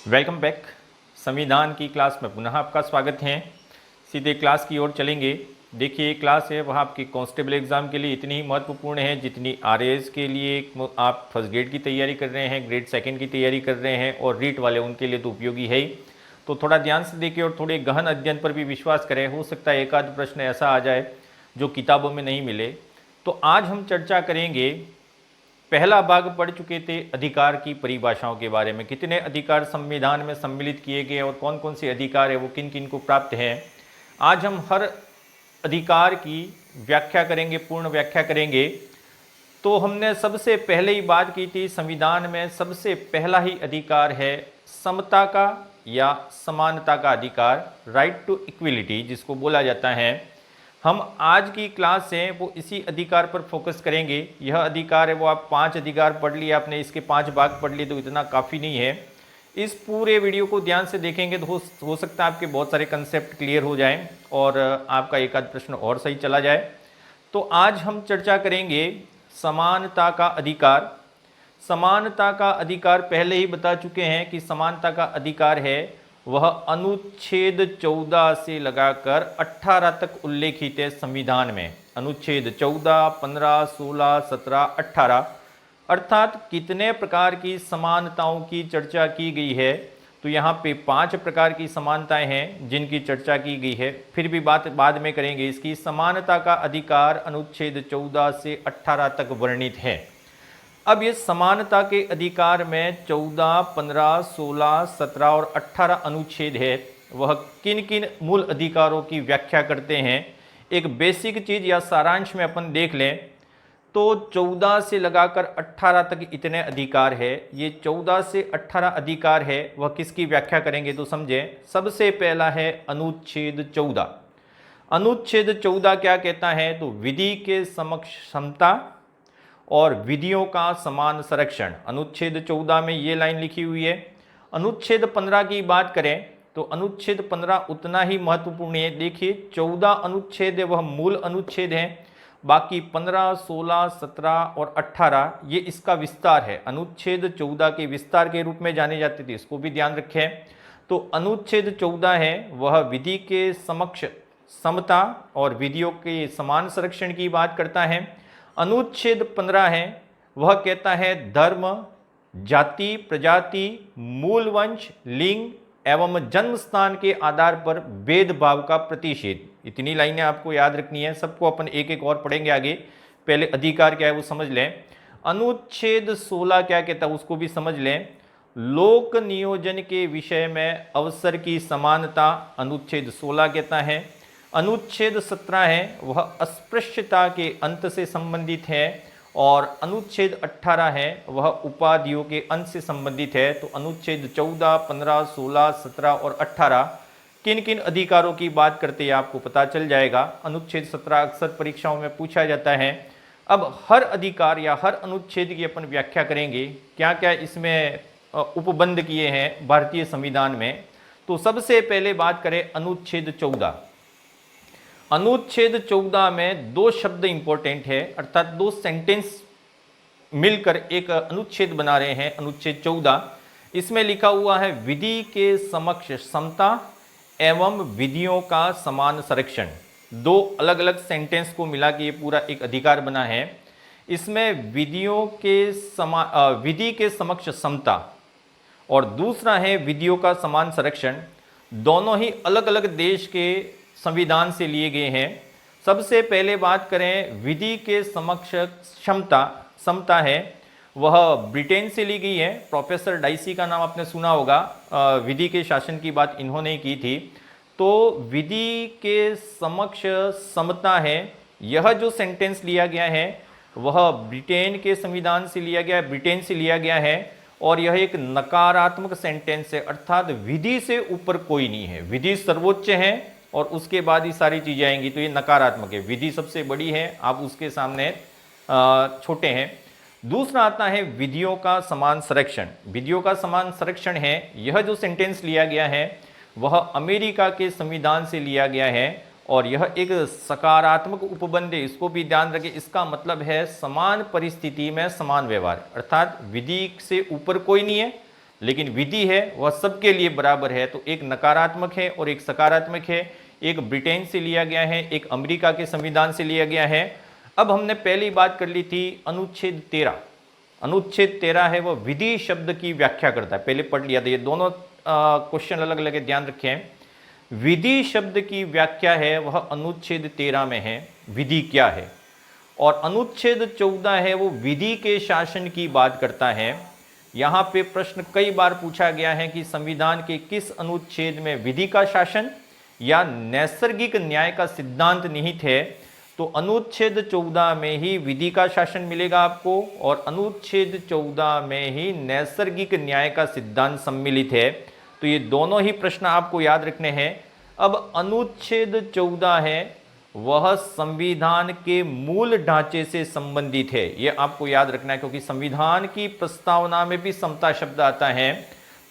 Welcome back. संविधान की class में पुनः आपका स्वागत है। सीधे क्लास की ओर चलेंगे। देखिए ये क्लास है वह आपके कांस्टेबल एग्ज़ाम के लिए इतनी ही महत्वपूर्ण है जितनी आरएएस के लिए आप फर्स्ट ग्रेड की तैयारी कर रहे हैं, ग्रेड सेकंड की तैयारी कर रहे हैं और रीट वाले उनके लिए तो उपयोगी है ही। तो थोड़ा ध्यान से देखिए और थोड़े गहन अध्ययन पर भी विश्वास करें। हो सकता है एक आध प्रश्न ऐसा आ जाए जो किताबों में नहीं मिले। तो आज हम चर्चा करेंगे, पहला भाग पढ़ चुके थे अधिकार की परिभाषाओं के बारे में, कितने अधिकार संविधान में सम्मिलित किए गए और कौन कौन से अधिकार है वो किन किन को प्राप्त हैं। आज हम हर अधिकार की व्याख्या करेंगे, पूर्ण व्याख्या करेंगे। तो हमने सबसे पहले ही बात की थी, संविधान में सबसे पहला ही अधिकार है समता का या समानता का अधिकार, राइट टू इक्विलिटी जिसको बोला जाता है। हम आज की क्लास से वो इसी अधिकार पर फोकस करेंगे। यह अधिकार है वो आप 5 अधिकार पढ़ लिए आपने, इसके 5 भाग पढ़ लिए तो इतना काफ़ी नहीं है। इस पूरे वीडियो को ध्यान से देखेंगे तो हो सकता है आपके बहुत सारे कंसेप्ट क्लियर हो जाएं और आपका एक आध प्रश्न और सही चला जाए। तो आज हम चर्चा करेंगे समानता का अधिकार। समानता का अधिकार पहले ही बता चुके हैं कि समानता का अधिकार है वह अनुच्छेद 14 से लगाकर 18 तक उल्लेखित है संविधान में। अनुच्छेद 14, 15, 16, 17, 18 अर्थात कितने प्रकार की समानताओं की चर्चा की गई है। तो यहाँ पे 5 प्रकार की समानताएं हैं जिनकी चर्चा की गई है, फिर भी बात बाद में करेंगे इसकी। समानता का अधिकार अनुच्छेद 14 से 18 तक वर्णित है। अब ये समानता के अधिकार में 14, 15, 16, 17 और 18 अनुच्छेद है, वह किन किन मूल अधिकारों की व्याख्या करते हैं। एक बेसिक चीज़ या सारांश में अपन देख लें तो 14 से लगाकर 18 तक इतने अधिकार है। ये 14 से 18 अधिकार है वह किसकी व्याख्या करेंगे तो समझें। सबसे पहला है अनुच्छेद 14। अनुच्छेद 14 क्या कहता है तो विधि के समक्ष समता और विधियों का समान संरक्षण। अनुच्छेद 14 में ये लाइन लिखी हुई है। अनुच्छेद 15 की बात करें तो अनुच्छेद 15 उतना ही महत्वपूर्ण है। देखिए 14 अनुच्छेद है वह मूल अनुच्छेद है, बाकी 15, 16, 17 और 18 ये इसका विस्तार है। अनुच्छेद 14 के विस्तार के रूप में जाने जाते थे, इसको भी ध्यान रखें। तो अनुच्छेद 14 है वह विधि के समक्ष समता और विधियों के समान संरक्षण की बात करता है। अनुच्छेद 15 है वह कहता है धर्म, जाति, प्रजाति, मूल वंश, लिंग एवं जन्म स्थान के आधार पर भेदभाव का प्रतिषेध। इतनी लाइनें आपको याद रखनी है, सबको अपन एक एक और पढ़ेंगे आगे। पहले अधिकार क्या है वो समझ लें। अनुच्छेद 16 क्या कहता है उसको भी समझ लें। लोक नियोजन के विषय में अवसर की समानता अनुच्छेद 16 कहता है। अनुच्छेद 17 है वह अस्पृश्यता के अंत से संबंधित है और अनुच्छेद 18 है वह उपाधियों के अंत से संबंधित है। तो अनुच्छेद 14, 15, 16, 17 और 18 किन किन अधिकारों की बात करते हैं आपको पता चल जाएगा। अनुच्छेद 17 अक्सर परीक्षाओं में पूछा जाता है। अब हर अधिकार या हर अनुच्छेद की अपन व्याख्या करेंगे, क्या क्या इसमें उपबंध किए हैं भारतीय संविधान में। तो सबसे पहले बात करें अनुच्छेद 14। अनुच्छेद 14 में 2 शब्द इंपॉर्टेंट है, अर्थात 2 सेंटेंस मिलकर एक अनुच्छेद बना रहे हैं। अनुच्छेद 14 इसमें लिखा हुआ है विधि के समक्ष समता एवं विधियों का समान संरक्षण। 2 अलग अलग सेंटेंस को मिला के ये पूरा एक अधिकार बना है। इसमें विधि के समक्ष समता और दूसरा है विधियों का समान संरक्षण। दोनों ही अलग अलग देश के संविधान से लिए गए हैं। सबसे पहले बात करें विधि के समक्ष समता है वह ब्रिटेन से ली गई है। प्रोफेसर डाइसी का नाम आपने सुना होगा, विधि के शासन की बात इन्होंने की थी। तो विधि के समक्ष समता है, यह जो सेंटेंस लिया गया है वह ब्रिटेन के संविधान से लिया गया है, ब्रिटेन से लिया गया है और यह एक नकारात्मक सेंटेंस है, अर्थात विधि से ऊपर कोई नहीं है। विधि सर्वोच्च है और उसके बाद ही सारी चीज़ें आएंगी, तो ये नकारात्मक है। विधि सबसे बड़ी है, आप उसके सामने छोटे हैं। दूसरा आता है विधियों का समान संरक्षण। विधियों का समान संरक्षण है, यह जो सेंटेंस लिया गया है वह अमेरिका के संविधान से लिया गया है और यह एक सकारात्मक उपबंध है, इसको भी ध्यान रखें। इसका मतलब है समान परिस्थिति में समान व्यवहार, अर्थात विधि से ऊपर कोई नहीं है लेकिन विधि है वह सबके लिए बराबर है। तो एक नकारात्मक है और एक सकारात्मक है, एक ब्रिटेन से लिया गया है, एक अमेरिका के संविधान से लिया गया है। अब हमने पहली बात कर ली थी अनुच्छेद 13। अनुच्छेद 13 है वह विधि शब्द की व्याख्या करता है, पहले पढ़ लिया था। ये दोनों क्वेश्चन अलग अलग है, ध्यान रखें। विधि शब्द की व्याख्या है वह अनुच्छेद 13 में है, विधि क्या है। और अनुच्छेद 14 है वो विधि के शासन की बात करता है। यहाँ पे प्रश्न कई बार पूछा गया है कि संविधान के किस अनुच्छेद में विधि का शासन या नैसर्गिक न्याय का सिद्धांत निहित है। तो अनुच्छेद 14 में ही विधि का शासन मिलेगा आपको, और अनुच्छेद 14 में ही नैसर्गिक न्याय का सिद्धांत सम्मिलित है। तो ये दोनों ही प्रश्न आपको याद रखने हैं। अब अनुच्छेद 14 है वह संविधान के मूल ढांचे से संबंधित है, यह आपको याद रखना है, क्योंकि संविधान की प्रस्तावना में भी समता शब्द आता है।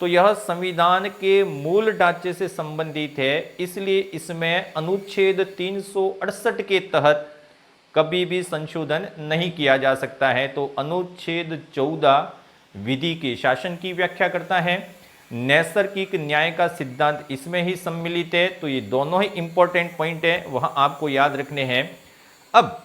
तो यह संविधान के मूल ढांचे से संबंधित है, इसलिए इसमें अनुच्छेद 368 के तहत कभी भी संशोधन नहीं किया जा सकता है। तो अनुच्छेद 14 विधि के शासन की व्याख्या करता है, नैसर्गिक न्याय का सिद्धांत इसमें ही सम्मिलित है। तो ये दोनों ही इंपॉर्टेंट पॉइंट है, वह आपको याद रखने हैं। अब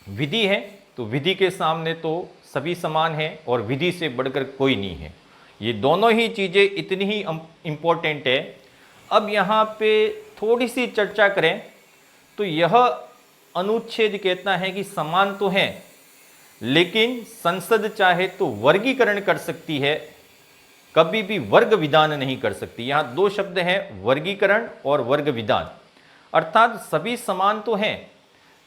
विधि है तो विधि के सामने तो सभी समान है और विधि से बढ़कर कोई नहीं है, ये दोनों ही चीज़ें इतनी ही इंपॉर्टेंट है। अब यहाँ पे थोड़ी सी चर्चा करें तो यह अनुच्छेद कहता है कि समान तो है, लेकिन संसद चाहे तो वर्गीकरण कर सकती है, कभी भी वर्ग विधान नहीं कर सकती। यहां दो शब्द हैं, वर्गीकरण और वर्ग विधान। अर्थात सभी समान तो हैं,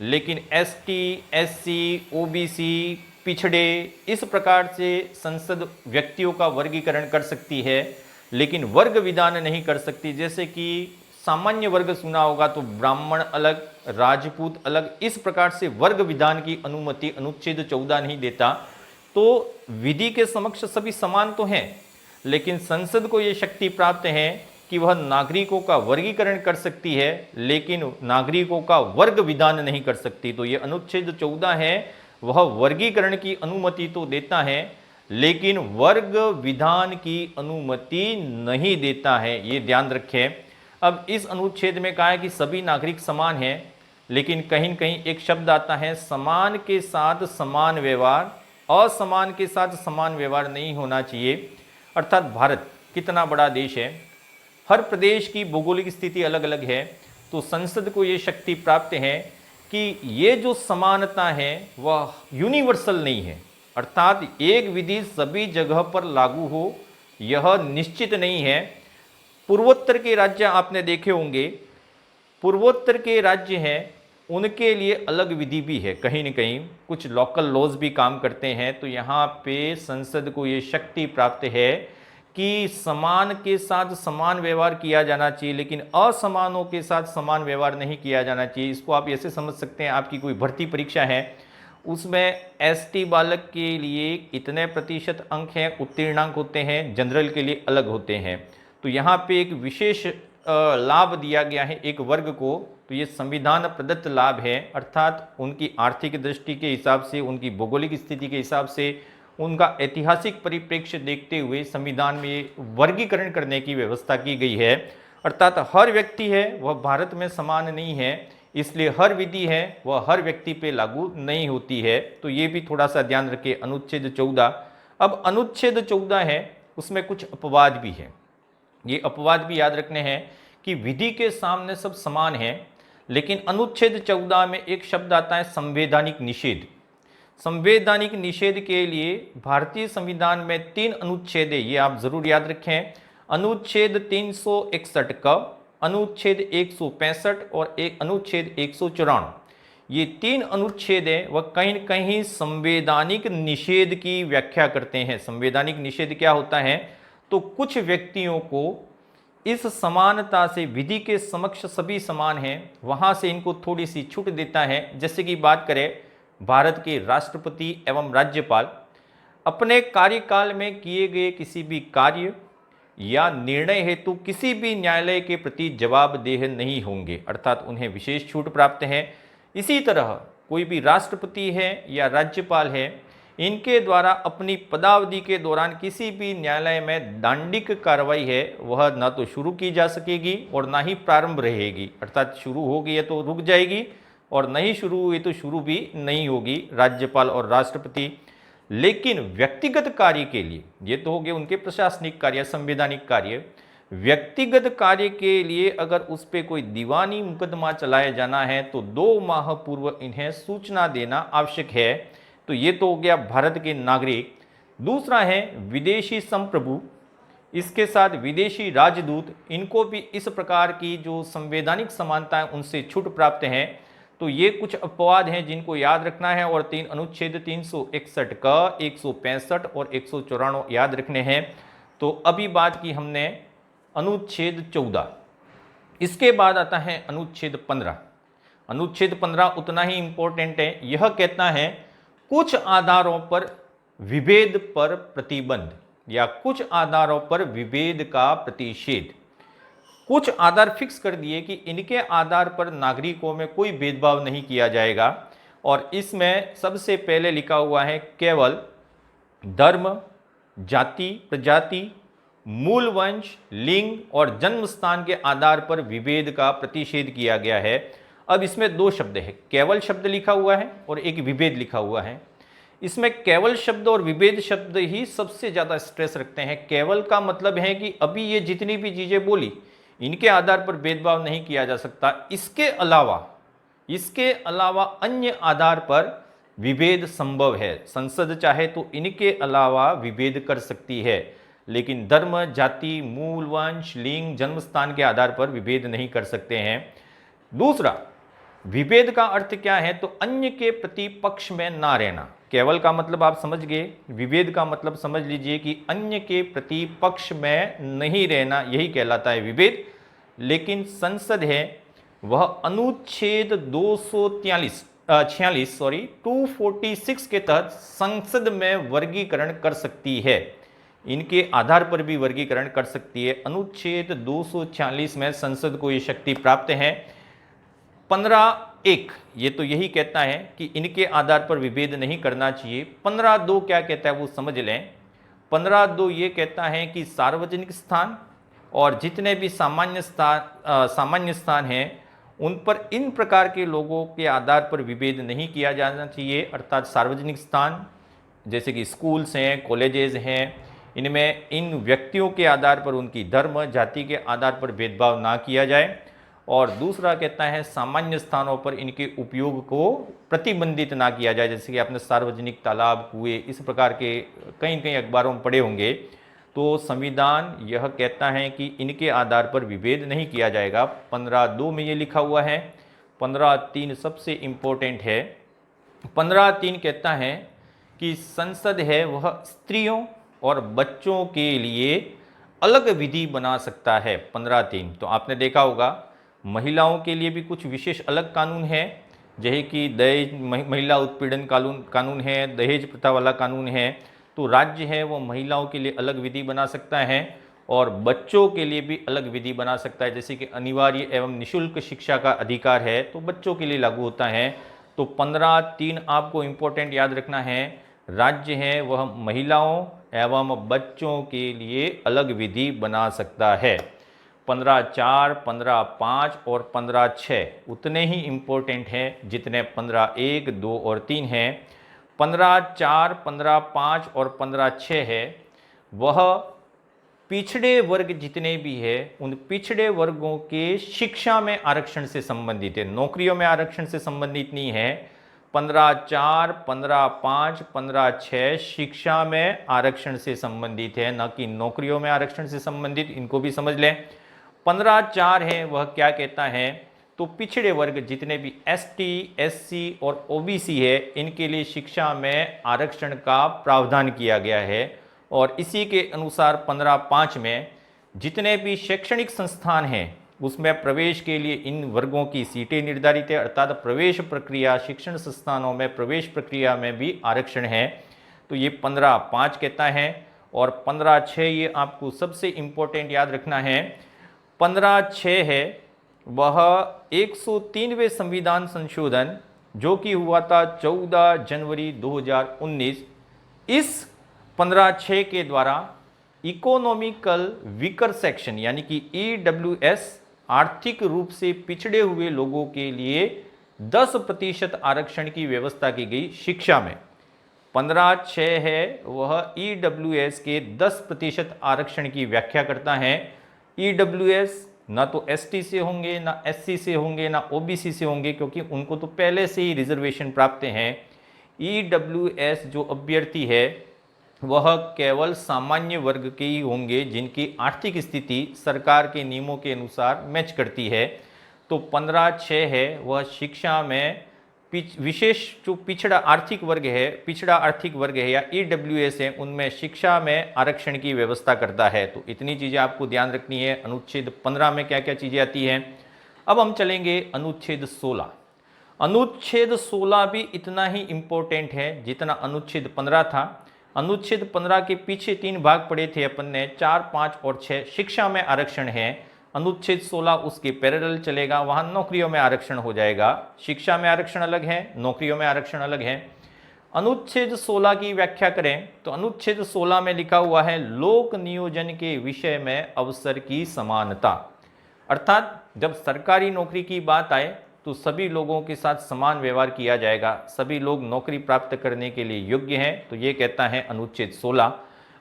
लेकिन एसटी, एससी, ओबीसी, पिछड़े, इस प्रकार से संसद व्यक्तियों का वर्गीकरण कर सकती है, लेकिन वर्ग विधान नहीं कर सकती। जैसे कि सामान्य वर्ग सुना होगा तो ब्राह्मण अलग, राजपूत अलग, इस प्रकार से वर्ग विधान की अनुमति अनुच्छेद 14 नहीं देता। तो विधि के समक्ष सभी समान तो हैं, लेकिन संसद को यह शक्ति प्राप्त है कि वह नागरिकों का वर्गीकरण कर सकती है, लेकिन नागरिकों का वर्ग विधान नहीं कर सकती। तो यह अनुच्छेद 14 है वह वर्गीकरण की अनुमति तो देता है, लेकिन वर्ग विधान की अनुमति नहीं देता है, ये ध्यान रखें। अब इस अनुच्छेद में कहा है कि सभी नागरिक समान हैं, लेकिन कहीं न कहीं एक शब्द आता है समान के साथ समान व्यवहार, असमान के साथ समान व्यवहार नहीं होना चाहिए। अर्थात भारत कितना बड़ा देश है, हर प्रदेश की भौगोलिक स्थिति अलग अलग है, तो संसद को ये शक्ति प्राप्त है कि ये जो समानता है वह यूनिवर्सल नहीं है। अर्थात एक विधि सभी जगह पर लागू हो यह निश्चित नहीं है। पूर्वोत्तर के राज्य आपने देखे होंगे, पूर्वोत्तर के राज्य हैं उनके लिए अलग विधि भी है, कहीं न कहीं कुछ लोकल लॉज भी काम करते हैं। तो यहाँ पे संसद को ये शक्ति प्राप्त है कि समान के साथ समान व्यवहार किया जाना चाहिए, लेकिन असमानों के साथ समान व्यवहार नहीं किया जाना चाहिए। इसको आप ऐसे समझ सकते हैं, आपकी कोई भर्ती परीक्षा है, उसमें एसटी बालक के लिए इतने प्रतिशत अंक हैं, उत्तीर्णांक होते हैं, जनरल के लिए अलग होते हैं। तो यहाँ पे एक विशेष लाभ दिया गया है एक वर्ग को, तो ये संविधान प्रदत्त लाभ है। अर्थात उनकी आर्थिक दृष्टि के हिसाब से, उनकी भौगोलिक स्थिति के हिसाब से, उनका ऐतिहासिक परिप्रेक्ष्य देखते हुए संविधान में वर्गीकरण करने की व्यवस्था की गई है। अर्थात हर व्यक्ति है वह भारत में समान नहीं है, इसलिए हर विधि है वह हर व्यक्ति पे लागू नहीं होती है। तो ये भी थोड़ा सा ध्यान रखें अनुच्छेद 14। अब अनुच्छेद 14 है उसमें कुछ अपवाद भी है, ये अपवाद भी याद रखने हैं कि विधि के सामने सब समान है, लेकिन अनुच्छेद 14 में एक शब्द आता है संवैधानिक निषेध। संवैधानिक निषेध के लिए भारतीय संविधान में 3 अनुच्छेद है, ये आप जरूर याद रखें। अनुच्छेद 361 का, अनुच्छेद 165 और एक अनुच्छेद 194, ये 3 अनुच्छेद है वह कहीं न कहीं संवैधानिक निषेध की व्याख्या करते हैं। संवैधानिक निषेध क्या होता है, तो कुछ व्यक्तियों को इस समानता से, विधि के समक्ष सभी समान हैं, वहां से इनको थोड़ी सी छूट देता है। जैसे कि बात करें भारत के राष्ट्रपति एवं राज्यपाल अपने कार्यकाल में किए गए किसी भी कार्य या निर्णय हेतु किसी भी न्यायालय के प्रति जवाबदेह नहीं होंगे, अर्थात उन्हें विशेष छूट प्राप्त है। इसी तरह कोई भी राष्ट्रपति है या राज्यपाल है, इनके द्वारा अपनी पदावधि के दौरान किसी भी न्यायालय में दांडिक कार्रवाई है वह न तो शुरू की जा सकेगी और ना ही प्रारंभ रहेगी, अर्थात शुरू हो गई है तो रुक जाएगी और नहीं शुरू हुई तो शुरू भी नहीं होगी राज्यपाल और राष्ट्रपति। लेकिन व्यक्तिगत कार्य के लिए, ये तो हो गए उनके प्रशासनिक कार्य, संवैधानिक कार्य, व्यक्तिगत कार्य के लिए अगर उस पर कोई दीवानी मुकदमा चलाया जाना है तो 2 माह पूर्व इन्हें सूचना देना आवश्यक है। तो ये तो हो गया भारत के नागरिक। दूसरा है विदेशी संप्रभु, इसके साथ विदेशी राजदूत, इनको भी इस प्रकार की जो संवैधानिक समानता है उनसे छूट प्राप्त है। तो ये कुछ अपवाद हैं जिनको याद रखना है और अनुच्छेद 361 का 165 और 194 याद रखने हैं। तो अभी बात की हमने अनुच्छेद 14, इसके बाद आता है अनुच्छेद 15। अनुच्छेद 15 उतना ही इंपॉर्टेंट है। यह कहता है कुछ आधारों पर विभेद पर प्रतिबंध या कुछ आधारों पर विभेद का प्रतिषेध। कुछ आधार फिक्स कर दिए कि इनके आधार पर नागरिकों में कोई भेदभाव नहीं किया जाएगा और इसमें सबसे पहले लिखा हुआ है केवल धर्म, जाति, प्रजाति, मूल वंश, लिंग और जन्म स्थान के आधार पर विभेद का प्रतिषेध किया गया है। अब इसमें 2 शब्द है, केवल शब्द लिखा हुआ है और एक विभेद लिखा हुआ है। इसमें केवल शब्द और विभेद शब्द ही सबसे ज़्यादा स्ट्रेस रखते हैं। केवल का मतलब है कि अभी ये जितनी भी चीज़ें बोली इनके आधार पर भेदभाव नहीं किया जा सकता, इसके अलावा अन्य आधार पर विभेद संभव है। संसद चाहे तो इनके अलावा विभेद कर सकती है, लेकिन धर्म, जाति, मूल वंश, लिंग, जन्म स्थान के आधार पर विभेद नहीं कर सकते हैं। दूसरा, विभेद का अर्थ क्या है? तो अन्य के प्रति पक्ष में ना रहना। केवल का मतलब आप समझ गए, विभेद का मतलब समझ लीजिए कि अन्य के प्रति पक्ष में नहीं रहना, यही कहलाता है विभेद। लेकिन संसद है वह अनुच्छेद 246 के तहत संसद में वर्गीकरण कर सकती है, इनके आधार पर भी वर्गीकरण कर सकती है। अनुच्छेद 246 में संसद को ये शक्ति प्राप्त है। 15(1) ये तो यही कहता है कि इनके आधार पर विभेद नहीं करना चाहिए। 15(2) क्या कहता है वो समझ लें। 15(2) ये कहता है कि सार्वजनिक स्थान और जितने भी सामान्य स्थान हैं उन पर इन प्रकार के लोगों के आधार पर विभेद नहीं किया जाना चाहिए। अर्थात सार्वजनिक स्थान जैसे कि स्कूल्स हैं, कॉलेजेस हैं, इनमें इन व्यक्तियों के आधार पर उनकी धर्म, जाति के आधार पर भेदभाव ना किया जाए। और दूसरा कहता है सामान्य स्थानों पर इनके उपयोग को प्रतिबंधित ना किया जाए, जैसे कि आपने सार्वजनिक तालाब, कुएं, इस प्रकार के कई कई अखबारों में पढ़े होंगे। तो संविधान यह कहता है कि इनके आधार पर विभेद नहीं किया जाएगा। 15(2) में ये लिखा हुआ है। 15(3) सबसे इम्पोर्टेंट है। 15(3) कहता है कि संसद है वह स्त्रियों और बच्चों के लिए अलग विधि बना सकता है। 15(3) तो आपने देखा होगा महिलाओं के लिए भी कुछ विशेष अलग कानून है, जैसे कि दहेज, महिला उत्पीड़न कानून है, दहेज प्रथा वाला कानून है। तो राज्य है वो महिलाओं के लिए अलग विधि बना सकता है और बच्चों के लिए भी अलग विधि बना सकता है, जैसे कि अनिवार्य एवं निःशुल्क शिक्षा का अधिकार है तो बच्चों के लिए लागू होता है। तो 15(3) आपको इम्पोर्टेंट याद रखना है। राज्य है वह महिलाओं एवं बच्चों के लिए अलग विधि बना सकता है। 15(4), 15(5) और 15(6) उतने ही इम्पोर्टेंट हैं जितने 15(1), 2 और 3 हैं। 15(4), 15(5) और 15(6) है वह पिछड़े वर्ग जितने भी है उन पिछड़े वर्गों के शिक्षा में आरक्षण से संबंधित है, नौकरियों में आरक्षण से संबंधित नहीं है। 15(4), 15(5), 15(6) शिक्षा में आरक्षण से संबंधित है, न कि नौकरियों में आरक्षण से संबंधित। इनको भी समझ लें। 15(4) है वह क्या कहता है? तो पिछड़े वर्ग जितने भी ST, SC और OBC है इनके लिए शिक्षा में आरक्षण का प्रावधान किया गया है। और इसी के अनुसार 15(5) में जितने भी शैक्षणिक संस्थान हैं उसमें प्रवेश के लिए इन वर्गों की सीटें निर्धारित है, अर्थात प्रवेश प्रक्रिया, शिक्षण संस्थानों में प्रवेश प्रक्रिया में भी आरक्षण है। तो ये 15(5) कहता है। और 15(6) ये आपको सबसे इम्पोर्टेंट याद रखना है। 15(6) है वह 103वें संविधान संशोधन जो कि हुआ था 14 जनवरी 2019, इस 15(6) के द्वारा इकोनॉमिकल वीकर सेक्शन यानी कि EWS आर्थिक रूप से पिछड़े हुए लोगों के लिए 10% आरक्षण की व्यवस्था की गई शिक्षा में। 15(6) है वह EWS के 10% आरक्षण की व्याख्या करता है। EWS ना तो ST से होंगे, ना SC से होंगे, ना OBC से होंगे, क्योंकि उनको तो पहले से ही रिजर्वेशन प्राप्त हैं। EWS जो अभ्यर्थी है वह केवल सामान्य वर्ग के ही होंगे जिनकी आर्थिक स्थिति सरकार के नियमों के अनुसार मैच करती है। तो 15(6) है वह शिक्षा में विशेष जो पिछड़ा आर्थिक वर्ग है या EWS है उनमें शिक्षा में आरक्षण की व्यवस्था करता है। तो इतनी चीज़ें आपको ध्यान रखनी है। अनुच्छेद 15 में क्या क्या चीज़ें आती हैं। अब हम चलेंगे अनुच्छेद 16। अनुच्छेद 16 भी इतना ही इम्पोर्टेंट है जितना अनुच्छेद 15 था। अनुच्छेद 15 के पीछे 3 भाग पढ़े थे अपन ने, 4, 5 और 6 शिक्षा में आरक्षण है। अनुच्छेद 16 उसके पैरेलल चलेगा, वहां नौकरियों में आरक्षण हो जाएगा। शिक्षा में आरक्षण अलग है, नौकरियों में आरक्षण अलग है। अनुच्छेद 16 की व्याख्या करें तो अनुच्छेद 16 में लिखा हुआ है लोक नियोजन के विषय में अवसर की समानता। अर्थात जब सरकारी नौकरी की बात आए तो सभी लोगों के साथ समान व्यवहार किया जाएगा, सभी लोग नौकरी प्राप्त करने के लिए योग्य हैं। तो ये कहता है अनुच्छेद 16।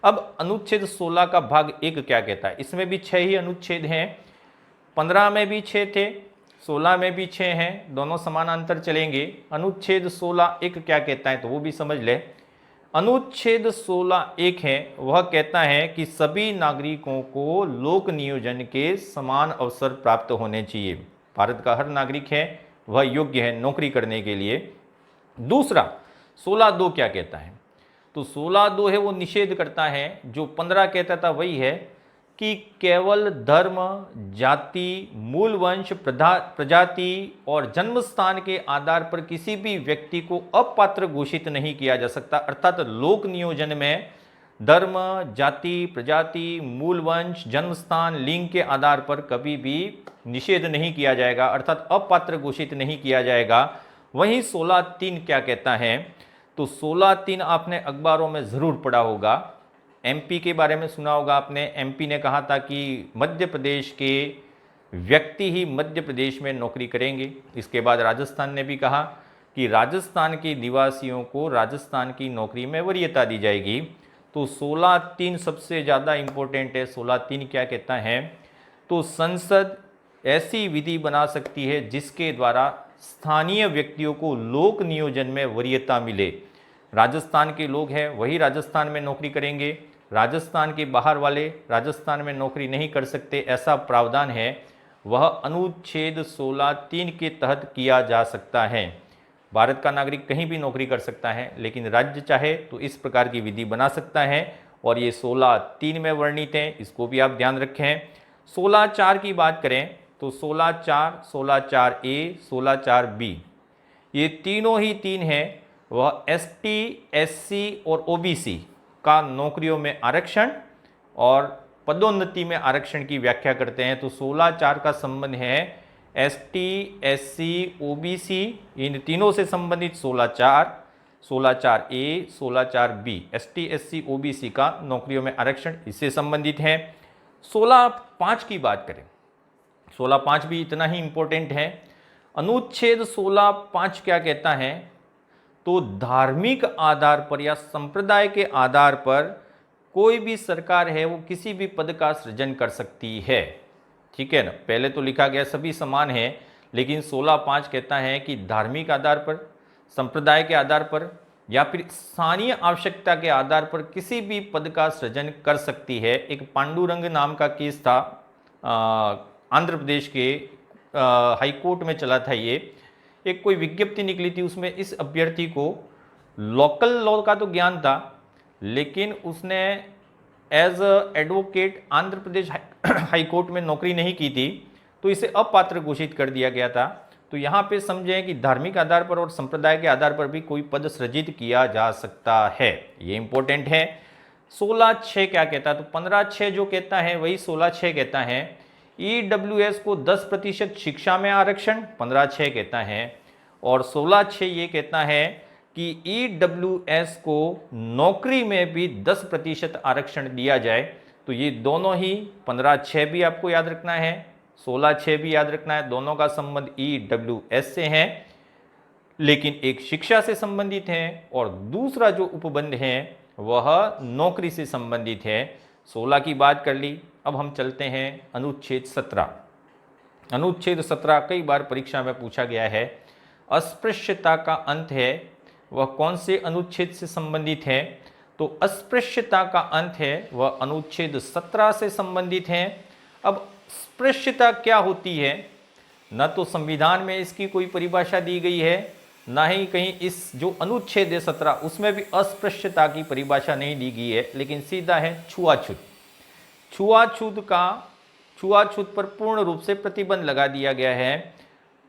अब अनुच्छेद 16 का भाग 1 क्या कहता है। इसमें भी 6 ही अनुच्छेद हैं। 15 में भी 6 थे, 16 में भी 6 हैं, दोनों समानांतर चलेंगे। अनुच्छेद 16(1) क्या कहता है तो वो भी समझ ले। अनुच्छेद 16(1) है वह कहता है कि सभी नागरिकों को लोक नियोजन के समान अवसर प्राप्त होने चाहिए। भारत का हर नागरिक है वह योग्य है नौकरी करने के लिए। दूसरा 16(2) क्या कहता है तो 16(2) है वो निषेध करता है। जो 15 कहता था वही है कि केवल धर्म, जाति, मूल वंश, प्रजाति और जन्म स्थान के आधार पर किसी भी व्यक्ति को अपात्र घोषित नहीं किया जा सकता। अर्थात लोक नियोजन में धर्म, जाति, प्रजाति, मूल वंश, जन्म स्थान, लिंग के आधार पर कभी भी निषेध नहीं किया जाएगा, अर्थात अपात्र घोषित नहीं किया जाएगा। वहीं 16(3) क्या कहता है तो 16(3) आपने अखबारों में जरूर पढ़ा होगा। MP के बारे में सुना होगा आपने। MP ने कहा था कि मध्य प्रदेश के व्यक्ति ही मध्य प्रदेश में नौकरी करेंगे। इसके बाद राजस्थान ने भी कहा कि राजस्थान के निवासियों को राजस्थान की नौकरी में वरीयता दी जाएगी। तो 16(3) सबसे ज़्यादा इम्पोर्टेंट है। 16(3) क्या कहता है तो संसद ऐसी विधि बना सकती है जिसके द्वारा स्थानीय व्यक्तियों को लोक नियोजन में वरीयता मिले। राजस्थान के लोग हैं वही राजस्थान में नौकरी करेंगे, राजस्थान के बाहर वाले राजस्थान में नौकरी नहीं कर सकते, ऐसा प्रावधान है। वह अनुच्छेद 16(3) के तहत किया जा सकता है। भारत का नागरिक कहीं भी नौकरी कर सकता है, लेकिन राज्य चाहे तो इस प्रकार की विधि बना सकता है और ये 16(3) में वर्णित है। इसको भी आप ध्यान रखें। 16(4) की बात करें तो 16(4), 16(4)A, 16(4)B ये तीनों ही 3 हैं वह ST, SC और OBC का नौकरियों में आरक्षण और पदोन्नति में आरक्षण की व्याख्या करते हैं। तो 16(4) का संबंध है ST, SC, OBC इन तीनों से संबंधित 16(4), 16(4)A, 16(4)B ST, SC, OBC का नौकरियों में आरक्षण इससे संबंधित है। 16(5) की बात करें, 16(5) भी इतना ही इंपॉर्टेंट है। अनुच्छेद 16(5) क्या कहता है तो धार्मिक आधार पर या संप्रदाय के आधार पर कोई भी सरकार है वो किसी भी पद का सृजन कर सकती है। ठीक है ना, पहले तो लिखा गया सभी समान है, लेकिन 16(5) कहता है कि धार्मिक आधार पर, संप्रदाय के आधार पर या फिर स्थानीय आवश्यकता के आधार पर किसी भी पद का सृजन कर सकती है। एक पांडुरंग नाम का केस था, आंध्र प्रदेश के हाई कोर्ट में चला था। ये एक कोई विज्ञप्ति निकली थी, उसमें इस अभ्यर्थी को लोकल लॉ का तो ज्ञान था, लेकिन उसने as advocate Andhra Pradesh high court में नौकरी नहीं की थी, तो इसे अपात्र घोषित कर दिया गया था। तो यहाँ पे समझें कि धार्मिक आधार पर और संप्रदाय के आधार पर भी कोई पद सृजित किया जा सकता है, ये इंपॉर्टेंट है। 16(6) क्या कहता है तो 15(6) जो कहता है वही 16(6) कहता है। EWS को 10% शिक्षा में आरक्षण 15(6) कहता है और 16(6) ये कहता है कि EWS को नौकरी में भी 10% आरक्षण दिया जाए। तो ये दोनों ही 15/6 भी आपको याद रखना है, 16/6 भी याद रखना है। दोनों का संबंध EWS से है, लेकिन एक शिक्षा से संबंधित है और दूसरा जो उपबंध है वह नौकरी से संबंधित है। 16 की बात कर ली। अब हम चलते हैं अनुच्छेद 17। अनुच्छेद 17 कई बार परीक्षा में पूछा गया है। अस्पृश्यता का अंत है, वह कौन से अनुच्छेद से संबंधित है? तो अस्पृश्यता का अंत है वह अनुच्छेद 17 से संबंधित है। अब अस्पृश्यता क्या होती है? न तो संविधान में इसकी कोई परिभाषा दी गई है, ना ही कहीं इस जो अनुच्छेद है 17 उसमें भी अस्पृश्यता की परिभाषा नहीं दी गई है, लेकिन सीधा है छुआछूत। छुआछूत पर पूर्ण रूप से प्रतिबंध लगा दिया गया है।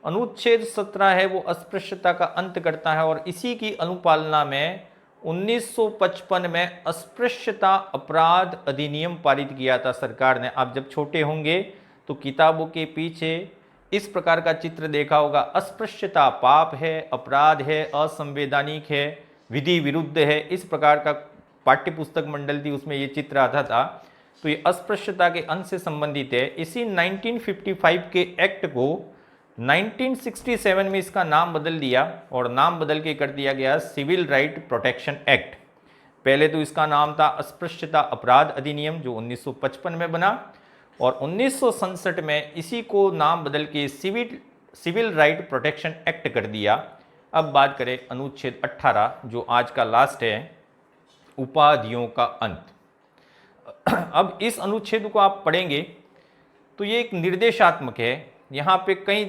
अनुच्छेद 17 है वो अस्पृश्यता का अंत करता है और इसी की अनुपालना में 1955 में अस्पृश्यता अपराध अधिनियम पारित किया था सरकार ने। आप जब छोटे होंगे तो किताबों के पीछे इस प्रकार का चित्र देखा होगा। अस्पृश्यता पाप है, अपराध है, असंवैधानिक है, विधि विरुद्ध है, इस प्रकार का पाठ्य पुस्तक मंडल थी, उसमें ये चित्र आता था। तो ये अस्पृश्यता के अंत से संबंधित है। इसी 1955 के एक्ट को 1967 में इसका नाम बदल दिया और नाम बदल के कर दिया गया सिविल राइट प्रोटेक्शन एक्ट। पहले तो इसका नाम था अस्पृश्यता अपराध अधिनियम जो 1955 में बना और 1967 में इसी को नाम बदल के सिविल राइट प्रोटेक्शन एक्ट कर दिया। अब बात करें अनुच्छेद 18 जो आज का लास्ट है, उपाधियों का अंत। अब इस अनुच्छेद को आप पढ़ेंगे तो ये एक निर्देशात्मक है। यहाँ पे कहीं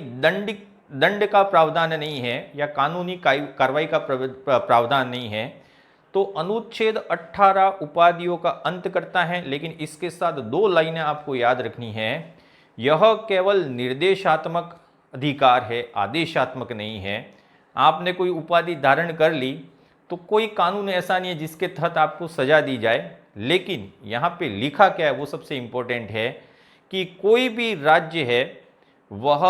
दंड का प्रावधान नहीं है या कानूनी कार्रवाई का प्रावधान नहीं है। तो अनुच्छेद 18 उपाधियों का अंत करता है, लेकिन इसके साथ 2 लाइनें आपको याद रखनी है। यह केवल निर्देशात्मक अधिकार है, आदेशात्मक नहीं है। आपने कोई उपाधि धारण कर ली तो कोई कानून ऐसा नहीं है जिसके तहत आपको सजा दी जाए, लेकिन यहाँ पे लिखा क्या है वो सबसे इम्पोर्टेंट है कि कोई भी राज्य है वह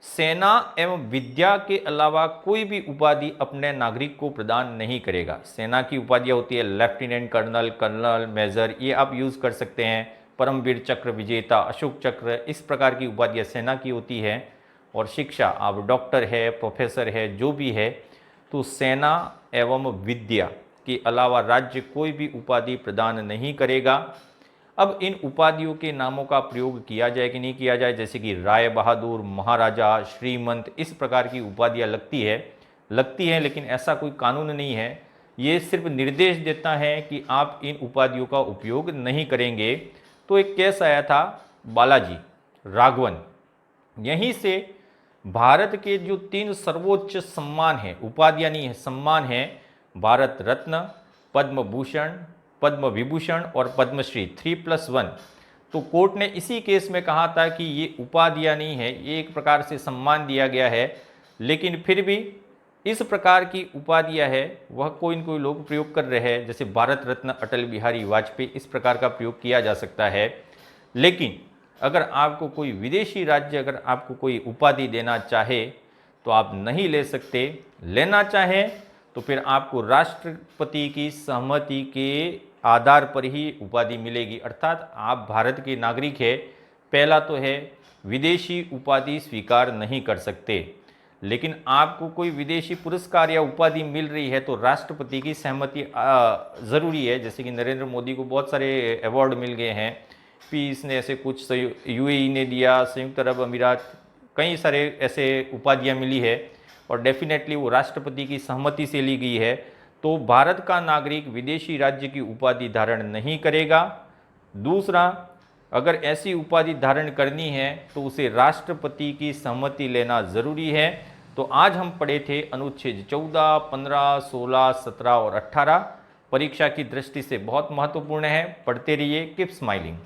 सेना एवं विद्या के अलावा कोई भी उपाधि अपने नागरिक को प्रदान नहीं करेगा। सेना की उपाधियाँ होती है लेफ्टिनेंट कर्नल, कर्नल, मेजर, ये आप यूज़ कर सकते हैं। परमवीर चक्र विजेता, अशोक चक्र, इस प्रकार की उपाधियाँ सेना की होती है। और शिक्षा, आप डॉक्टर है, प्रोफेसर है, जो भी है, तो सेना एवं विद्या के अलावा राज्य कोई भी उपाधि प्रदान नहीं करेगा। अब इन उपाधियों के नामों का प्रयोग किया जाए कि नहीं किया जाए, जैसे कि राय बहादुर, महाराजा, श्रीमंत, इस प्रकार की उपाधियाँ लगती है, लेकिन ऐसा कोई कानून नहीं है। ये सिर्फ निर्देश देता है कि आप इन उपाधियों का उपयोग नहीं करेंगे। तो एक केस आया था बालाजी राघवन, यहीं से भारत के जो 3 सर्वोच्च सम्मान हैं, उपाधियाँ नहीं है, सम्मान हैं, भारत रत्न, पद्म भूषण, पद्म विभूषण और पद्मश्री 3+1। तो कोर्ट ने इसी केस में कहा था कि ये उपाधियाँ नहीं है, ये एक प्रकार से सम्मान दिया गया है, लेकिन फिर भी इस प्रकार की उपाधियाँ है वह कोई न कोई लोग प्रयोग कर रहे हैं। जैसे भारत रत्न अटल बिहारी वाजपेयी, इस प्रकार का प्रयोग किया जा सकता है। लेकिन अगर आपको कोई विदेशी राज्य अगर आपको कोई उपाधि देना चाहे तो आप नहीं ले सकते। लेना चाहे तो फिर आपको राष्ट्रपति की सहमति के आधार पर ही उपाधि मिलेगी, अर्थात आप भारत के नागरिक हैं। पहला तो है विदेशी उपाधि स्वीकार नहीं कर सकते, लेकिन आपको कोई विदेशी पुरस्कार या उपाधि मिल रही है तो राष्ट्रपति की सहमति ज़रूरी है। जैसे कि नरेंद्र मोदी को बहुत सारे अवार्ड मिल गए हैं, पीस ने ऐसे कुछ, यूएई ने दिया, संयुक्त अरब अमीरात, कई सारे ऐसे उपाधियाँ मिली है और डेफिनेटली वो राष्ट्रपति की सहमति से ली गई है। तो भारत का नागरिक विदेशी राज्य की उपाधि धारण नहीं करेगा। दूसरा, अगर ऐसी उपाधि धारण करनी है तो उसे राष्ट्रपति की सहमति लेना ज़रूरी है। तो आज हम पढ़े थे अनुच्छेद 14, 15, 16, 17 और 18। परीक्षा की दृष्टि से बहुत महत्वपूर्ण है, पढ़ते रहिए। Keep smiling.